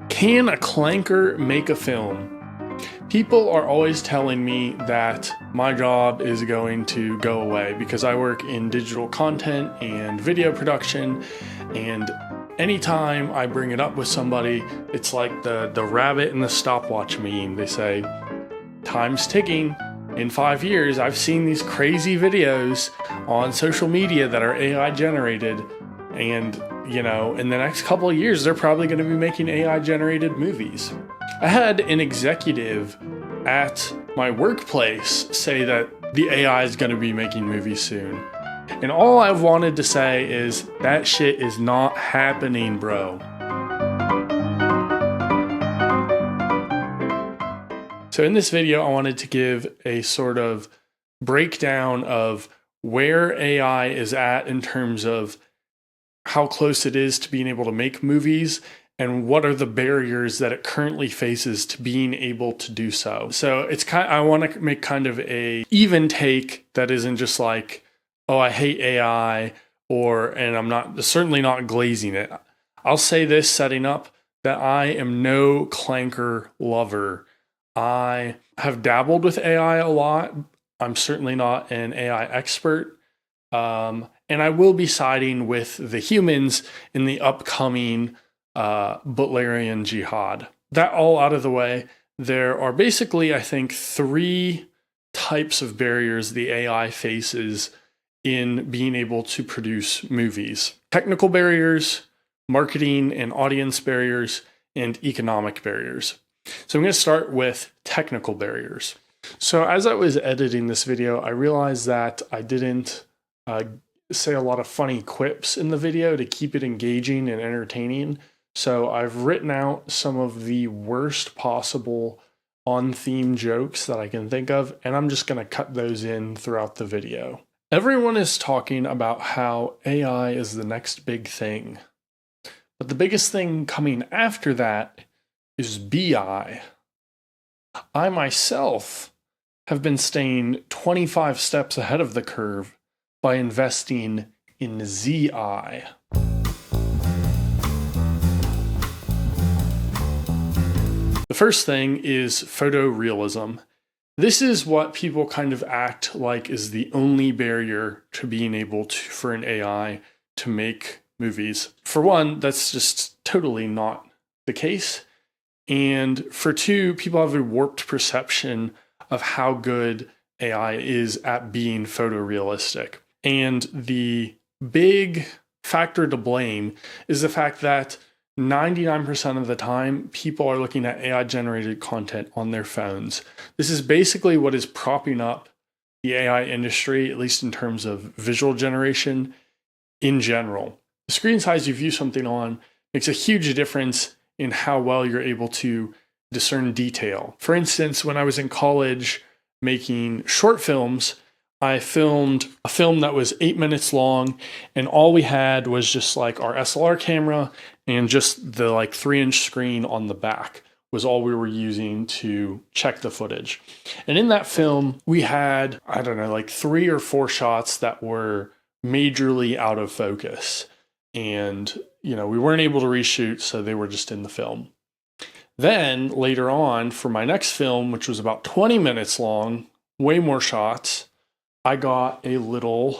Can a clanker make a film? People are always telling me that my job is going to go away because I work in digital content and video production, and anytime I bring it up with somebody, it's like the rabbit and the stopwatch meme. They say, time's ticking. In 5 years, I've seen these crazy videos on social media that are AI generated, and in the next couple of years, they're probably going to be making AI generated movies. I had an executive at my workplace say that the AI is going to be making movies soon. And all I've wanted to say is that shit is not happening, bro. So in this video, I wanted to give a sort of breakdown of where AI is at in terms of how close it is to being able to make movies and what are the barriers that it currently faces to being able to do so. So I want to make kind of a even take that isn't just like, oh, I hate AI, and I'm certainly not glazing it. I'll say this setting up that I am no Clanker lover. I have dabbled with AI a lot. I'm certainly not an AI expert. And I will be siding with the humans in the upcoming Butlerian jihad. That all out of the way, there are basically, I think, 3 types of barriers the AI faces in being able to produce movies. Technical barriers, marketing and audience barriers, and economic barriers. So I'm going to start with technical barriers. So as I was editing this video, I realized that I didn't say a lot of funny quips in the video to keep it engaging and entertaining. So I've written out some of the worst possible on-theme jokes that I can think of, and I'm just going to cut those in throughout the video. Everyone is talking about how AI is the next big thing. But the biggest thing coming after that is BI. I myself have been staying 25 steps ahead of the curve by investing in ZI. The first thing is photorealism. This is what people kind of act like is the only barrier to being able for an AI to make movies. For one, that's just totally not the case. And for 2, people have a warped perception of how good AI is at being photorealistic. And the big factor to blame is the fact that 99% of the time, people are looking at AI-generated content on their phones. This is basically what is propping up the AI industry, at least in terms of visual generation in general. The screen size you view something on makes a huge difference in how well you're able to discern detail. For instance, when I was in college making short films, I filmed a film that was 8 minutes long, and all we had was just like our SLR camera and just the 3-inch screen on the back was all we were using to check the footage. And in that film, we had, 3 or 4 shots that were majorly out of focus. And, we weren't able to reshoot, so they were just in the film. Then later on, for my next film, which was about 20 minutes long, way more shots, I got a little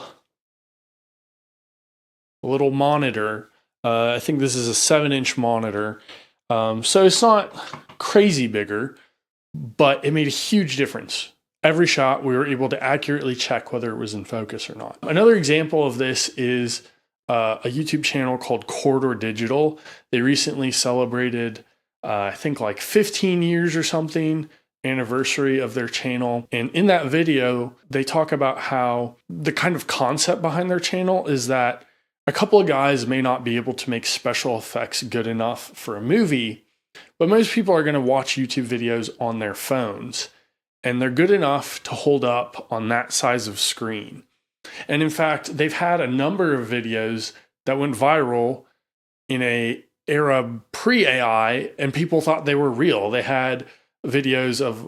monitor. I think this is a 7-inch monitor. So it's not crazy bigger, but it made a huge difference. Every shot, we were able to accurately check whether it was in focus or not. Another example of this is a YouTube channel called Corridor Digital. They recently celebrated, I think 15 years or something, anniversary of their channel. And in that video, they talk about how the kind of concept behind their channel is that a couple of guys may not be able to make special effects good enough for a movie, but most people are going to watch YouTube videos on their phones, and they're good enough to hold up on that size of screen. And in fact, they've had a number of videos that went viral in a era pre-AI, and people thought they were real. They had videos of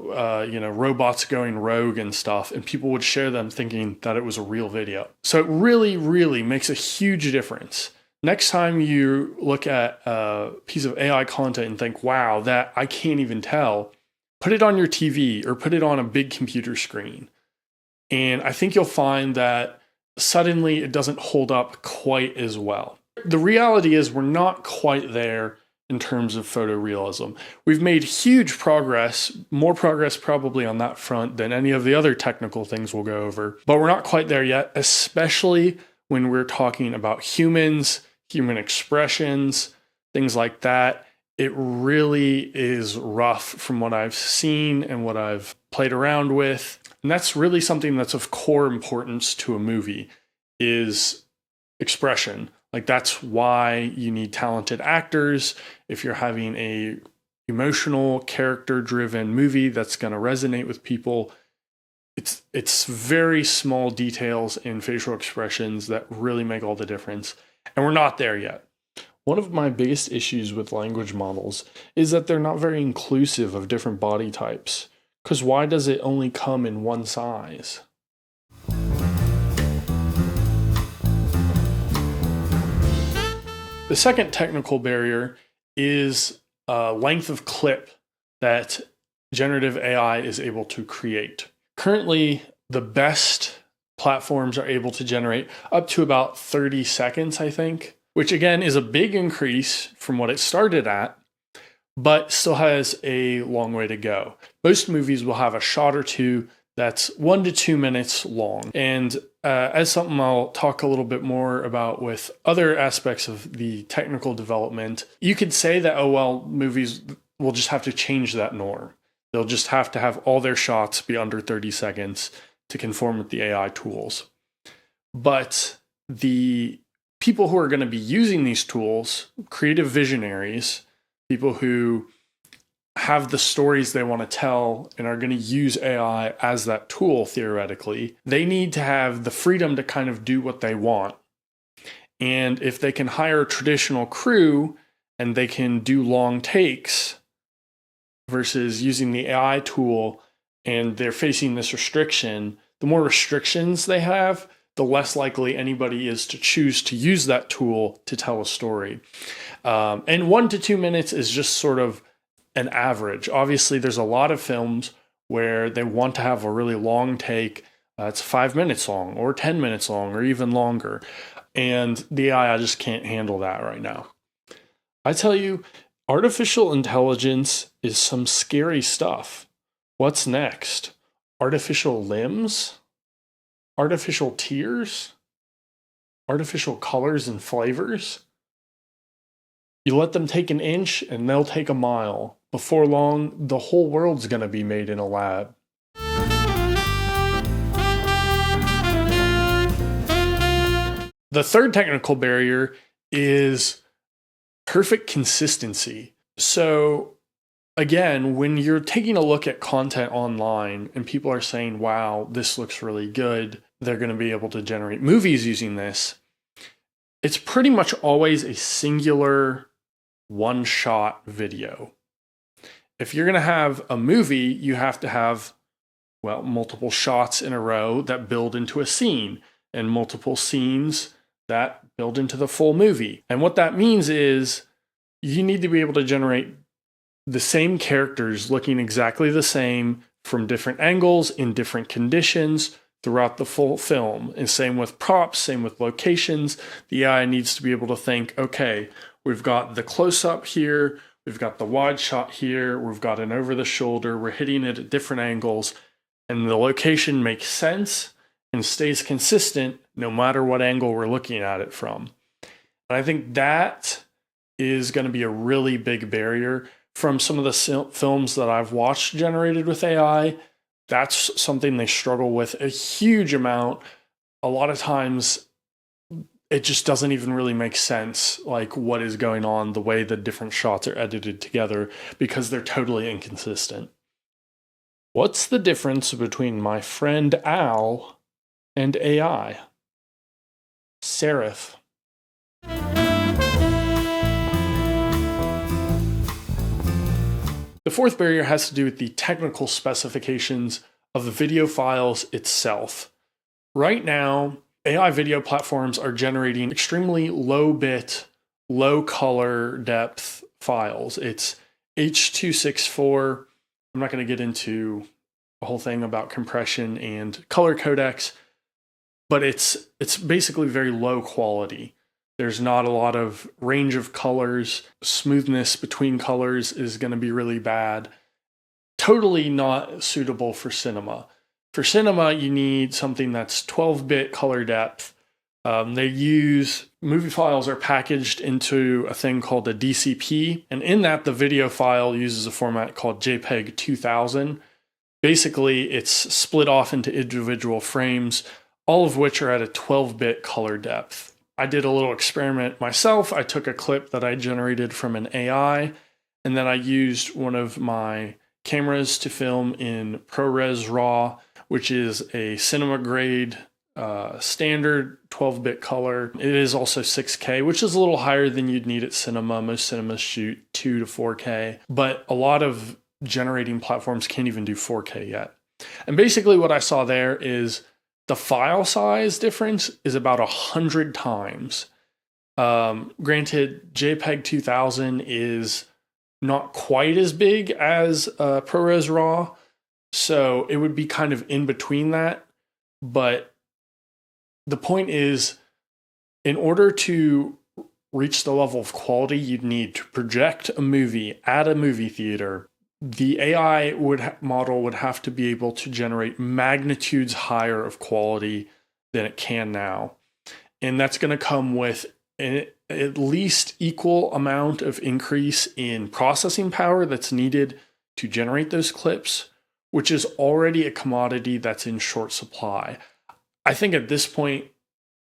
robots going rogue and stuff, and people would share them thinking that it was a real video. So it really, really makes a huge difference. Next time you look at a piece of AI content and think, wow, that I can't even tell, put it on your TV or put it on a big computer screen. And I think you'll find that suddenly it doesn't hold up quite as well. The reality is we're not quite there in terms of photorealism. We've made huge progress, more progress probably on that front than any of the other technical things we'll go over, but we're not quite there yet, especially when we're talking about humans, human expressions, things like that. It really is rough from what I've seen and what I've played around with. And that's really something that's of core importance to a movie is expression. Like that's why you need talented actors. If you're having a emotional, character-driven movie that's going to resonate with people, it's very small details in facial expressions that really make all the difference. And we're not there yet. One of my biggest issues with language models is that they're not very inclusive of different body types. Because why does it only come in one size? The second technical barrier is length of clip that generative AI is able to create. Currently, the best platforms are able to generate up to about 30 seconds, I think, which again is a big increase from what it started at, but still has a long way to go. Most movies will have a shot or two that's 1 to 2 minutes long. And as something I'll talk a little bit more about with other aspects of the technical development, you could say that, oh, well, movies will just have to change that norm. They'll just have to have all their shots be under 30 seconds to conform with the AI tools. But the people who are going to be using these tools, creative visionaries, people who have the stories they want to tell and are going to use AI as that tool, theoretically, they need to have the freedom to kind of do what they want. And if they can hire a traditional crew and they can do long takes versus using the AI tool and they're facing this restriction, the more restrictions they have, the less likely anybody is to choose to use that tool to tell a story. And 1 to 2 minutes is just sort of an average. Obviously, there's a lot of films where they want to have a really long take. It's 5 minutes long or 10 minutes long or even longer. And the AI just can't handle that right now. I tell you, artificial intelligence is some scary stuff. What's next? Artificial limbs? Artificial tears? Artificial colors and flavors? You let them take an inch and they'll take a mile. Before long, the whole world's going to be made in a lab. The third technical barrier is perfect consistency. So again, when you're taking a look at content online and people are saying, wow, this looks really good, they're going to be able to generate movies using this, it's pretty much always a singular one-shot video. If you're going to have a movie, you have to have, well, multiple shots in a row that build into a scene and multiple scenes that build into the full movie. And what that means is you need to be able to generate the same characters looking exactly the same from different angles in different conditions throughout the full film. And same with props, same with locations. The AI needs to be able to think, okay, we've got the close-up here, we've got the wide shot here, we've got an over-the-shoulder, we're hitting it at different angles, and the location makes sense and stays consistent no matter what angle we're looking at it from. And I think that is going to be a really big barrier. From some of the films that I've watched generated with AI, that's something they struggle with a huge amount. A lot of times, it just doesn't even really make sense, like what is going on, the way the different shots are edited together, because they're totally inconsistent. What's the difference between my friend Al and AI? Serif. The fourth barrier has to do with the technical specifications of the video files itself. Right now, AI video platforms are generating extremely low bit, low color depth files. It's H.264. I'm not going to get into a whole thing about compression and color codecs, but it's basically very low quality. There's not a lot of range of colors. Smoothness between colors is going to be really bad. Totally not suitable for cinema. For cinema, you need something that's 12-bit color depth. Movie files are packaged into a thing called a DCP, and in that, the video file uses a format called JPEG 2000. Basically, it's split off into individual frames, all of which are at a 12-bit color depth. I did a little experiment myself. I took a clip that I generated from an AI, and then I used one of my cameras to film in ProRes RAW, which is a cinema grade standard 12-bit color. It is also 6K, which is a little higher than you'd need at cinema. Most cinemas shoot 2 to 4K, but a lot of generating platforms can't even do 4K yet. And basically what I saw there is the file size difference is about 100 times. Granted, JPEG 2000 is not quite as big as ProRes RAW, so it would be kind of in between that. But the point is, in order to reach the level of quality you'd need to project a movie at a movie theater, the AI model would have to be able to generate magnitudes higher of quality than it can now. And that's going to come with at least equal amount of increase in processing power that's needed to generate those clips, which is already a commodity that's in short supply. I think at this point,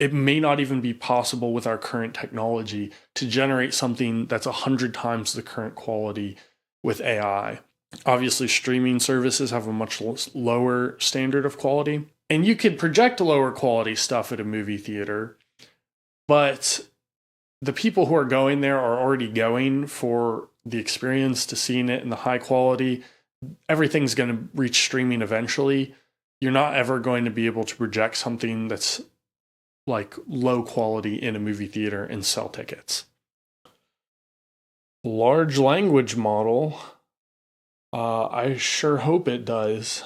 it may not even be possible with our current technology to generate something that's 100 times the current quality with AI. Obviously, streaming services have a much lower standard of quality, and you could project lower quality stuff at a movie theater, but the people who are going there are already going for the experience, to seeing it in the high quality. Everything's going to reach streaming eventually. You're not ever going to be able to project something that's like low quality in a movie theater and sell tickets. Large language model, I sure hope it does.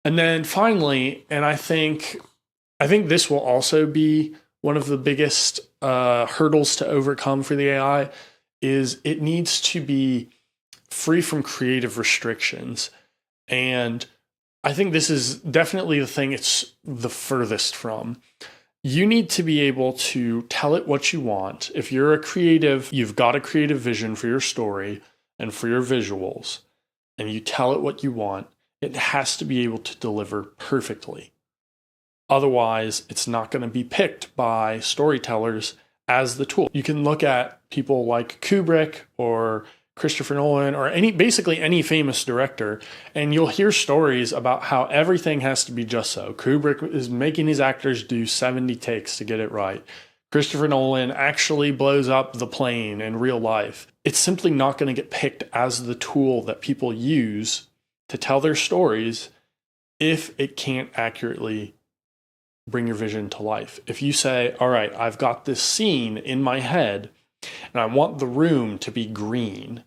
And then finally, and I think this will also be one of the biggest hurdles to overcome for the AI, is it needs to be free from creative restrictions. And I think this is definitely the thing it's the furthest from. You need to be able to tell it what you want. If you're a creative, you've got a creative vision for your story and for your visuals, and you tell it what you want, it has to be able to deliver perfectly. Otherwise, it's not going to be picked by storytellers as the tool. You can look at people like Kubrick or Christopher Nolan or basically any famous director, and you'll hear stories about how everything has to be just so. Kubrick is making his actors do 70 takes to get it right. Christopher Nolan actually blows up the plane in real life. It's simply not going to get picked as the tool that people use to tell their stories if it can't accurately bring your vision to life. If you say, all right, I've got this scene in my head and I want the room to be green,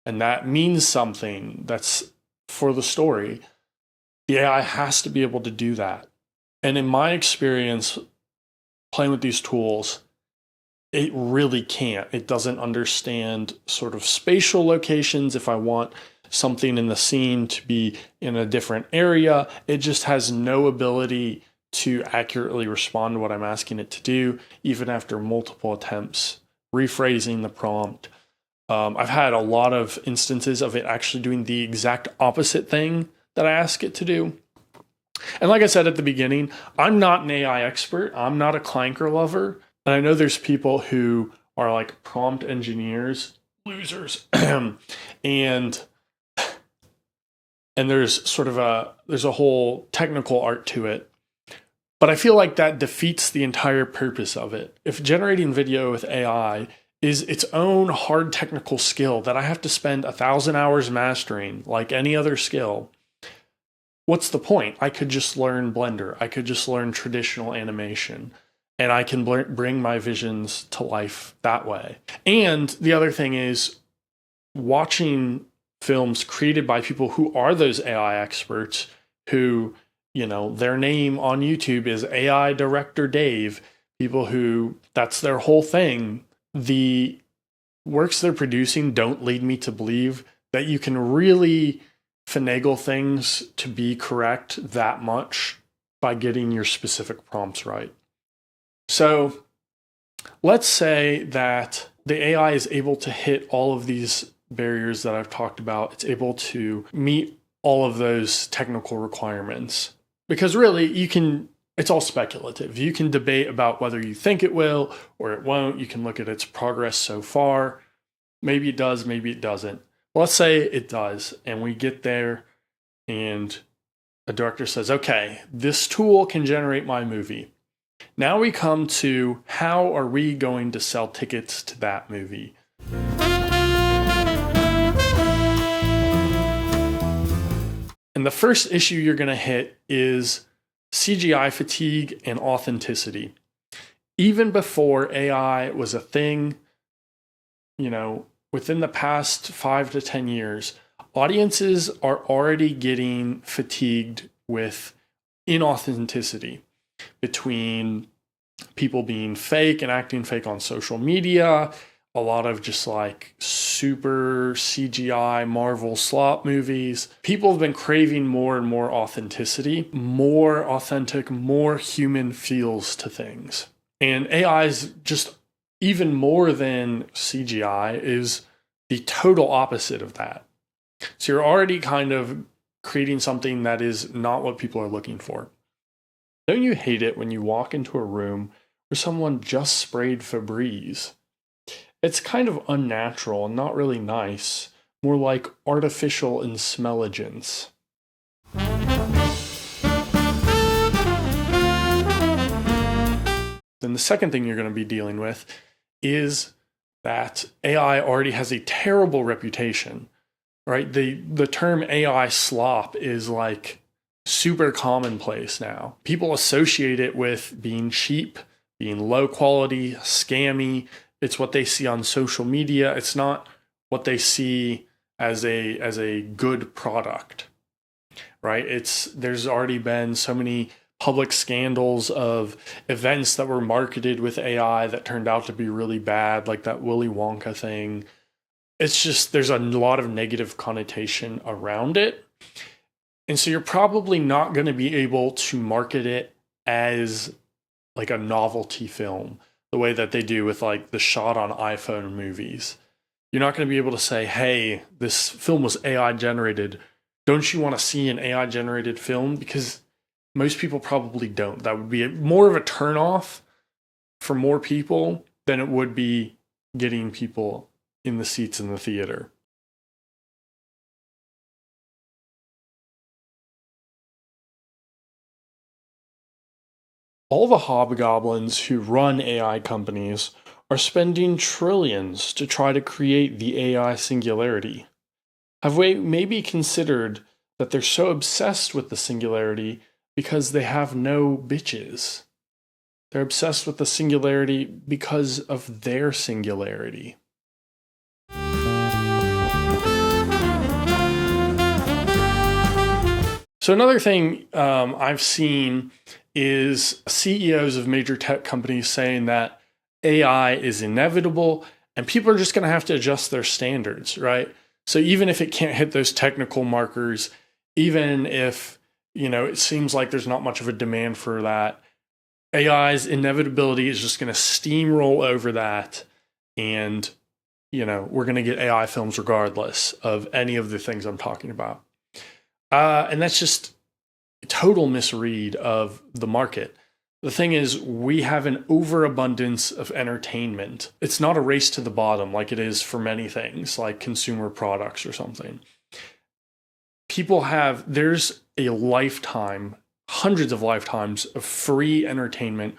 and that means something that's for the story, the AI has to be able to do that. And in my experience playing with these tools, it really can't. It doesn't understand sort of spatial locations. If I want something in the scene to be in a different area, it just has no ability to accurately respond to what I'm asking it to do, even after multiple attempts, rephrasing the prompt. I've had a lot of instances of it actually doing the exact opposite thing that I ask it to do. And like I said at the beginning, I'm not an AI expert. I'm not a Clanker lover. And I know there's people who are like prompt engineers, losers. and there's sort of there's a whole technical art to it. But I feel like that defeats the entire purpose of it. If generating video with AI is its own hard technical skill that I have to spend 1,000 hours mastering like any other skill, what's the point? I could just learn Blender. I could just learn traditional animation, and I can bring my visions to life that way. And the other thing is watching films created by people who are those AI experts who, their name on YouTube is AI Director Dave, people who that's their whole thing. The works they're producing don't lead me to believe that you can really finagle things to be correct that much by getting your specific prompts right. So let's say that the AI is able to hit all of these barriers that I've talked about. It's able to meet all of those technical requirements. Because really, it's all speculative. You can debate about whether you think it will or it won't. You can look at its progress so far. Maybe it does, maybe it doesn't. Well, let's say it does, and we get there, and a director says, okay, this tool can generate my movie. Now we come to how are we going to sell tickets to that movie? And the first issue you're going to hit is CGI fatigue and authenticity. Even before AI was a thing, within the past 5 to 10 years, audiences are already getting fatigued with inauthenticity between people being fake and acting fake on social media, a lot of just like super CGI Marvel slop movies. People have been craving more and more authenticity, more authentic, more human feels to things. And AI is just even more than CGI is the total opposite of that. So you're already kind of creating something that is not what people are looking for. Don't you hate it when you walk into a room where someone just sprayed Febreze? It's kind of unnatural and not really nice, more like artificial and smell-agents. Then the second thing you're going to be dealing with is that AI already has a terrible reputation, right? The term AI slop is like super commonplace now. People associate it with being cheap, being low quality, scammy. It's what they see on social media. It's not what they see as a good product, right? There's already been so many public scandals of events that were marketed with AI that turned out to be really bad, like that Willy Wonka thing. It's just, there's a lot of negative connotation around it. And so you're probably not going to be able to market it as like a novelty film, the way that they do with like the shot on iPhone movies. You're not going to be able to say, hey, this film was AI generated. Don't you want to see an AI generated film? Because most people probably don't. That would be more of a turnoff for more people than it would be getting people in the seats in the theater. All the hobgoblins who run AI companies are spending trillions to try to create the AI singularity. Have we maybe considered that they're so obsessed with the singularity because they have no bitches? They're obsessed with the singularity because of their singularity. So another thing I've seen is CEOs of major tech companies saying that AI is inevitable and people are just going to have to adjust their standards, right? So even if it can't hit those technical markers, even if, it seems like there's not much of a demand for that, AI's inevitability is just going to steamroll over that. And, we're going to get AI films regardless of any of the things I'm talking about. And that's just a total misread of the market. The thing is, we have an overabundance of entertainment. It's not a race to the bottom like it is for many things, like consumer products or something. There's a lifetime, hundreds of lifetimes of free entertainment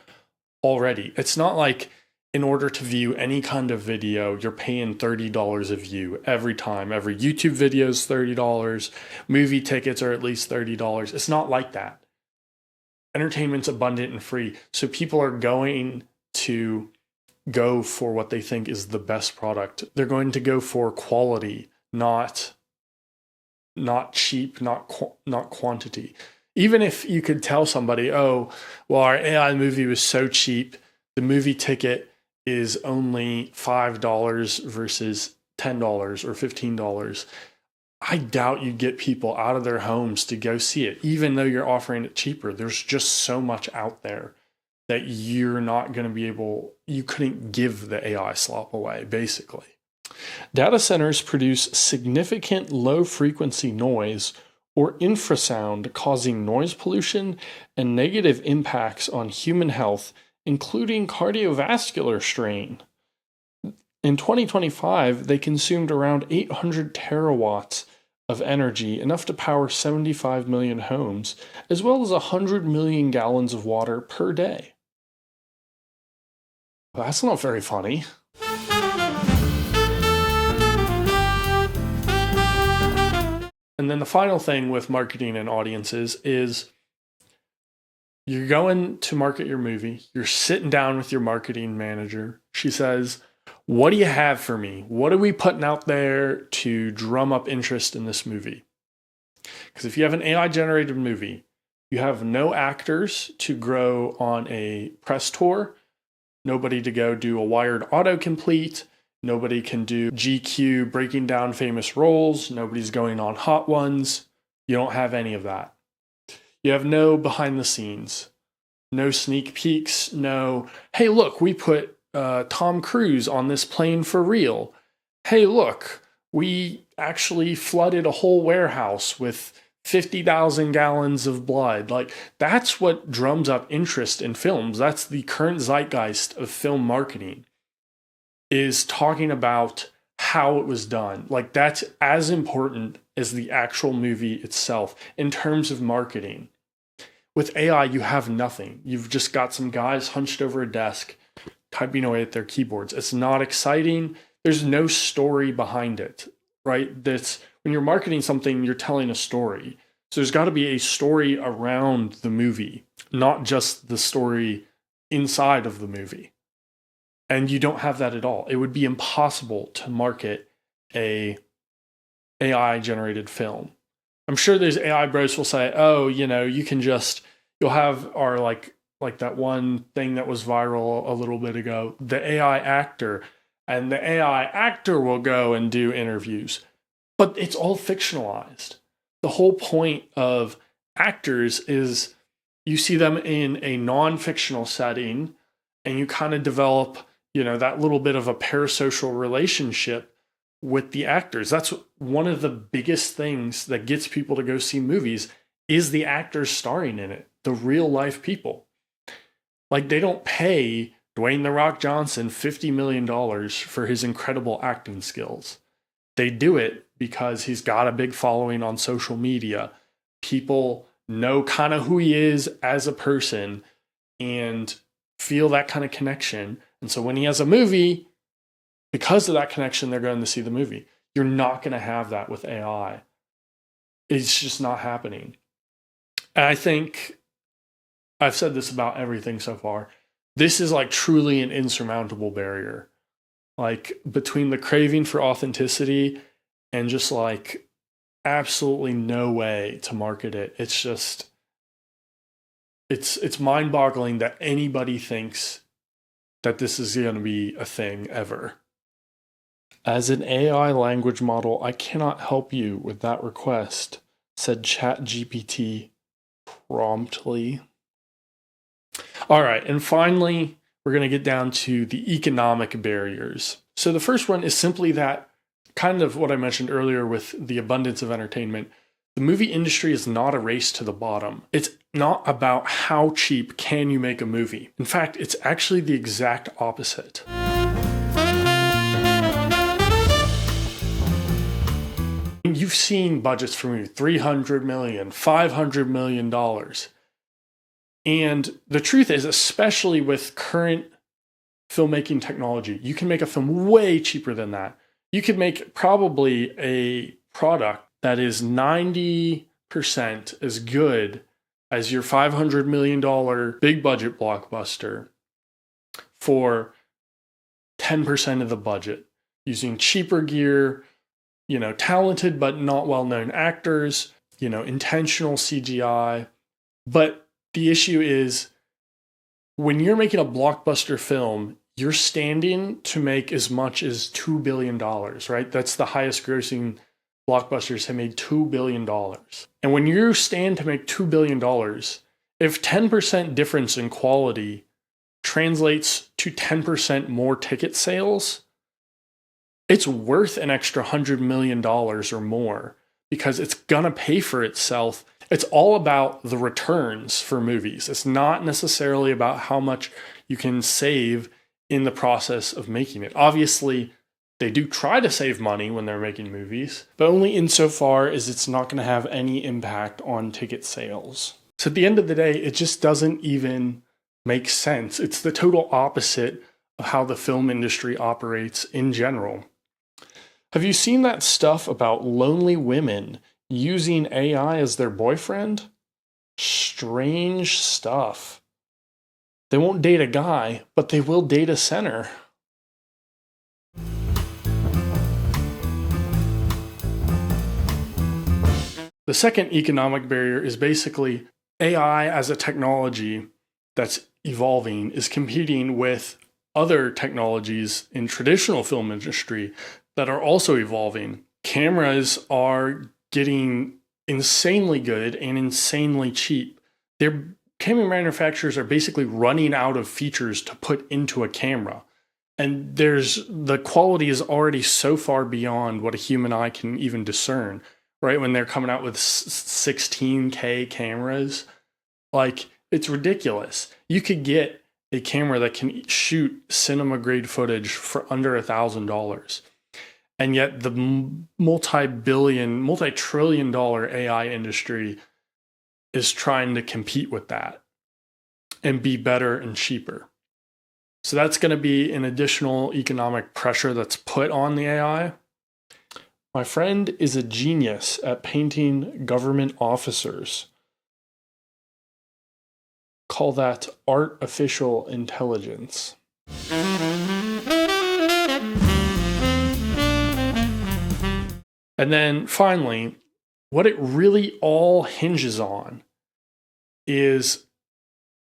already. It's not like in order to view any kind of video, you're paying $30 a view every time. Every YouTube video is $30. Movie tickets are at least $30. It's not like that. Entertainment's abundant and free. So people are going to go for what they think is the best product. They're going to go for quality, not cheap, not quantity. Even if you could tell somebody, oh, well, our AI movie was so cheap, the movie ticket is only $5 versus $10 or $15. I doubt you'd get people out of their homes to go see it, even though you're offering it cheaper. There's just so much out there that you're not going to be able, you couldn't give the AI slop away, basically. Data centers produce significant low frequency noise or infrasound, causing noise pollution and negative impacts on human health, including cardiovascular strain. In 2025, they consumed around 800 terawatts of energy, enough to power 75 million homes, as well as 100 million gallons of water per day. Well, that's not very funny. And then the final thing with marketing and audiences is you're going to market your movie. You're sitting down with your marketing manager. She says, what do you have for me? What are we putting out there to drum up interest in this movie? Because if you have an AI generated movie, you have no actors to grow on a press tour, nobody to go do a wired autocomplete, nobody can do GQ breaking down famous roles, nobody's going on Hot Ones. You don't have any of that. You have no behind the scenes, no sneak peeks, no, hey, look, we put Tom Cruise on this plane for real. Hey, look, we actually flooded a whole warehouse with 50,000 gallons of blood. Like, that's what drums up interest in films. That's the current zeitgeist of film marketing, is talking about how it was done. Like, that's as important as the actual movie itself in terms of marketing. With AI, you have nothing. You've just got some guys hunched over a desk typing away at their keyboards. It's not exciting. There's no story behind it, right? That's when you're marketing something, you're telling a story. So there's got to be a story around the movie, not just the story inside of the movie. And you don't have that at all. It would be impossible to market a AI generated film. I'm sure there's AI bros will say, oh, you can just, you'll have our like that one thing that was viral a little bit ago, the AI actor, and the AI actor will go and do interviews. But it's all fictionalized. The whole point of actors is you see them in a non-fictional setting and you kind of develop, that little bit of a parasocial relationship with the actors. That's one of the biggest things that gets people to go see movies is the actors starring in it, the real life people. Like, they don't pay Dwayne "The Rock" Johnson $50 million for his incredible acting skills. They do it because he's got a big following on social media. People know kind of who he is as a person and feel that kind of connection. And so when he has a movie, because of that connection, they're going to see the movie. You're not going to have that with AI. It's just not happening. And I think I've said this about everything so far. This is like truly an insurmountable barrier. Like, between the craving for authenticity and just like absolutely no way to market it. It's just, it's mind-boggling that anybody thinks that this is going to be a thing ever. As an AI language model, I cannot help you with that request, said ChatGPT promptly. All right, and finally, we're going to get down to the economic barriers. So the first one is simply that, kind of what I mentioned earlier with the abundance of entertainment, the movie industry is not a race to the bottom. It's not about how cheap can you make a movie. In fact, it's actually the exact opposite. You've seen budgets for movies, $300 million, $500 million. And the truth is, especially with current filmmaking technology. You can make a film way cheaper than that. You could make probably a product that is 90% as good as your $500 million big budget blockbuster for 10% of the budget, using cheaper gear, talented but not well-known actors, intentional CGI. But the issue is, when you're making a blockbuster film, you're standing to make as much as $2 billion, right? That's the highest grossing blockbusters have made $2 billion. And when you stand to make $2 billion, if 10% difference in quality translates to 10% more ticket sales, it's worth an extra $100 million or more, because it's going to pay for itself. It's all about the returns for movies. It's not necessarily about how much you can save in the process of making it. Obviously, they do try to save money when they're making movies, but only insofar as it's not going to have any impact on ticket sales. So at the end of the day, it just doesn't even make sense. It's the total opposite of how the film industry operates in general. Have you seen that stuff about lonely women using AI as their boyfriend? Strange stuff. They won't date a guy, but they will date a center. The second economic barrier is basically AI as a technology that's evolving is competing with other technologies in traditional film industry that are also evolving. Cameras are getting insanely good and insanely cheap. Camera manufacturers are basically running out of features to put into a camera. And the quality is already so far beyond what a human eye can even discern, right? When they're coming out with 16K cameras, like, it's ridiculous. You could get a camera that can shoot cinema grade footage for under $1,000. And yet the multi-trillion dollar AI industry is trying to compete with that and be better and cheaper. So that's going to be an additional economic pressure that's put on the AI. My friend is a genius at painting government officers. Call that artificial intelligence. And then finally, what it really all hinges on is,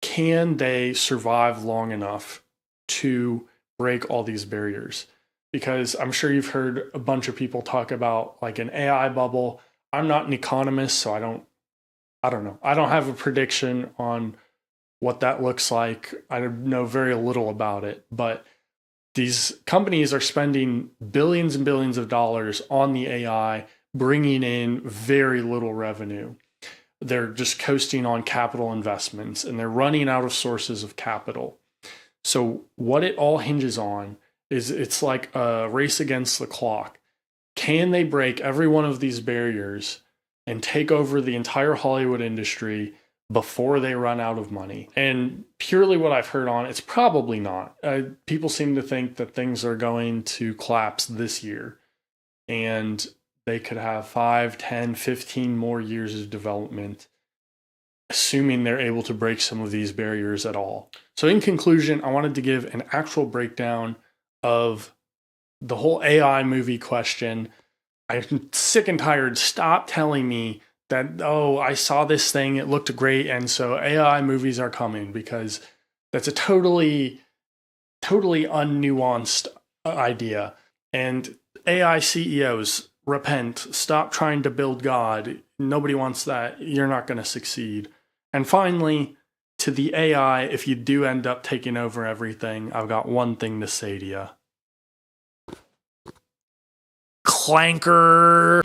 can they survive long enough to break all these barriers? Because I'm sure you've heard a bunch of people talk about like an AI bubble. I'm not an economist, so I don't know. I don't have a prediction on what that looks like. I know very little about it, but these companies are spending billions and billions of dollars on the AI, bringing in very little revenue. They're just coasting on capital investments, and they're running out of sources of capital. So what it all hinges on is, it's like a race against the clock. Can they break every one of these barriers and take over the entire Hollywood industry before they run out of money? And purely what I've heard on, it's probably not. People seem to think that things are going to collapse this year, and they could have 5, 10, 15 more years of development, assuming they're able to break some of these barriers at all. So in conclusion, I wanted to give an actual breakdown of the whole AI movie question. I'm sick and tired. Stop telling me that, oh, I saw this thing, it looked great, and so AI movies are coming, because that's a totally unnuanced idea. And AI CEOs, repent. Stop trying to build God. Nobody wants that. You're not going to succeed. And finally, to the AI, if you do end up taking over everything, I've got one thing to say to you. Clanker!